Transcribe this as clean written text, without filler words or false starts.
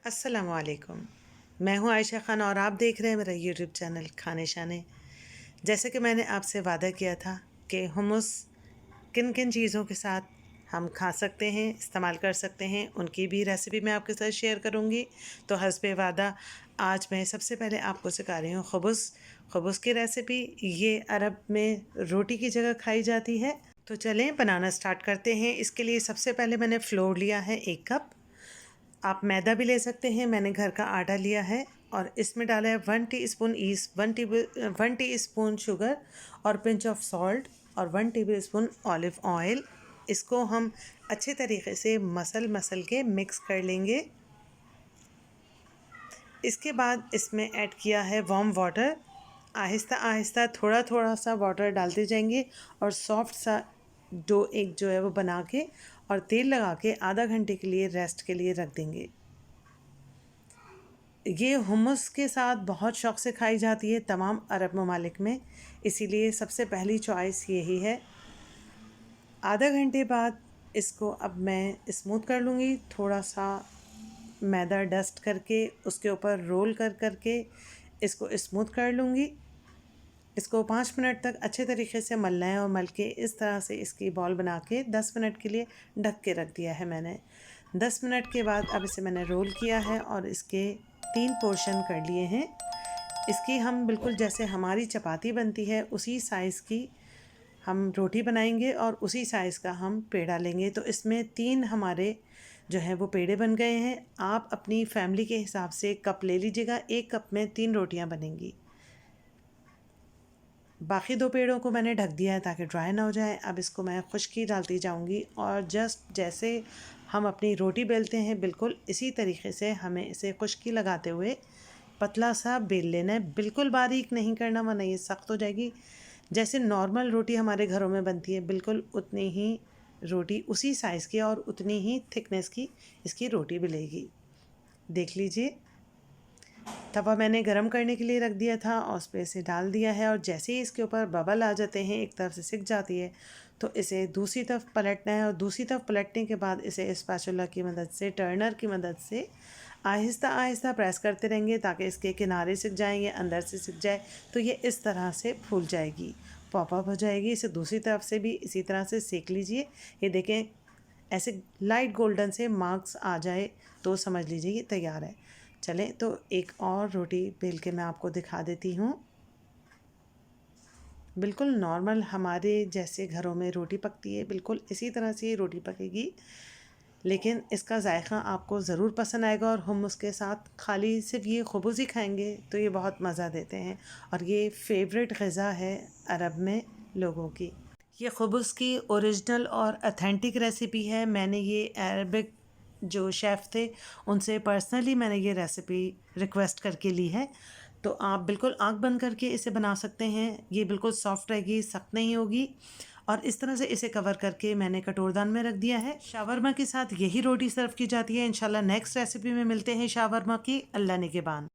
अस्सलामुअलैकुम। मैं हूं आयशा खान और आप देख रहे हैं मेरा यूट्यूब चैनल खाने शाने। जैसे कि मैंने आपसे वादा किया था कि हुम्मस किन किन चीज़ों के साथ हम खा सकते हैं, इस्तेमाल कर सकते हैं, उनकी भी रेसिपी मैं आपके साथ शेयर करूंगी। तो हस्बे वादा आज मैं सबसे पहले आपको सिखा रही हूँ खुबुस। खुबुस की रेसिपी ये अरब में रोटी की जगह खाई जाती है। तो चलें बनाना स्टार्ट करते हैं। इसके लिए सबसे पहले मैंने फ्लोर लिया है 1 कप। आप मैदा भी ले सकते हैं, मैंने घर का आटा लिया है और इसमें डाला है 1 टीस्पून ईस्ट, 1 टीस्पून शुगर और पिंच ऑफ सॉल्ट और 1 टेबल स्पून ऑलिव ऑयल। इसको हम अच्छे तरीके से मसल के मिक्स कर लेंगे। इसके बाद इसमें ऐड किया है वार्म वाटर। आहिस्ता आहिस्ता थोड़ा थोड़ा सा वाटर डालते जाएंगे और सॉफ्ट सा डो एक जो है वो बना के और तेल लगा के आधा घंटे के लिए रेस्ट के लिए रख देंगे। ये हुम्मस के साथ बहुत शौक़ से खाई जाती है तमाम अरब ममालिक में, इसीलिए सबसे पहली चॉइस यही है। आधा घंटे बाद इसको अब मैं स्मूथ कर लूँगी, थोड़ा सा मैदा डस्ट करके उसके ऊपर रोल करके इसको स्मूथ कर लूँगी। इसको 5 मिनट तक अच्छे तरीके से मलना है और मल के इस तरह से इसकी बॉल बना के 10 मिनट के लिए ढक के रख दिया है मैंने। 10 मिनट के बाद अब इसे मैंने रोल किया है और इसके 3 पोर्शन कर लिए हैं। इसकी हम बिल्कुल जैसे हमारी चपाती बनती है उसी साइज़ की हम रोटी बनाएंगे और उसी साइज़ का हम पेड़ा लेंगे। तो इसमें 3 हमारे जो है वो पेड़े बन गए हैं। आप अपनी फैमिली के हिसाब से कप ले लीजिएगा, 1 कप में 3 रोटियां बनेंगी। बाकी 2 पेड़ों को मैंने ढक दिया है ताकि ड्राई ना हो जाए। अब इसको मैं खुश्की डालती जाऊंगी और जस्ट जैसे हम अपनी रोटी बेलते हैं बिल्कुल इसी तरीके से हमें इसे खुश्की लगाते हुए पतला सा बेल लेना है। बिल्कुल बारीक नहीं करना वरना ये सख्त हो जाएगी। जैसे नॉर्मल रोटी हमारे घरों में बनती है बिल्कुल उतनी ही रोटी उसी साइज़ की और उतनी ही थिकनेस की इसकी रोटी मिलेगी। देख लीजिए, तवा मैंने गरम करने के लिए रख दिया था और उस पर इसे डाल दिया है और जैसे ही इसके ऊपर बबल आ जाते हैं, एक तरफ से सिक जाती है, तो इसे दूसरी तरफ पलटना है और दूसरी तरफ पलटने के बाद इसे स्पैचुला की मदद से, टर्नर की मदद से आहिस्ता आहिस्ता प्रेस करते रहेंगे ताकि इसके किनारे सिक जाएँ या अंदर से सिक जाए। तो ये इस तरह से फूल जाएगी, पॉप अप हो जाएगी। इसे दूसरी तरफ से भी इसी तरह से सेक लीजिए। ये देखें ऐसे लाइट गोल्डन से मार्क्स आ जाए तो समझ लीजिए ये तैयार है। चलें तो एक और रोटी बेल के मैं आपको दिखा देती हूँ। बिल्कुल नॉर्मल हमारे जैसे घरों में रोटी पकती है बिल्कुल इसी तरह से ये रोटी पकेगी, लेकिन इसका जायका आपको ज़रूर पसंद आएगा और हम उसके साथ खाली सिर्फ ये खुबुस ही खाएंगे तो ये बहुत मज़ा देते हैं और ये फेवरेट ग़िज़ा है अरब में लोगों की। ये खुबुस की ओरिजिनल और अथेंटिक रेसिपी है। मैंने ये अरबिक जो शेफ़ थे उनसे पर्सनली मैंने ये रेसिपी रिक्वेस्ट करके ली है। तो आप बिल्कुल आँख बंद करके इसे बना सकते हैं। ये बिल्कुल सॉफ्ट रहेगी, सख्त नहीं होगी। और इस तरह से इसे कवर करके मैंने कटोरदान में रख दिया है। शावरमा के साथ यही रोटी सर्व की जाती है। इंशाल्लाह नेक्स्ट रेसिपी में मिलते हैं शावरमा की। अल्लाह निगहबान।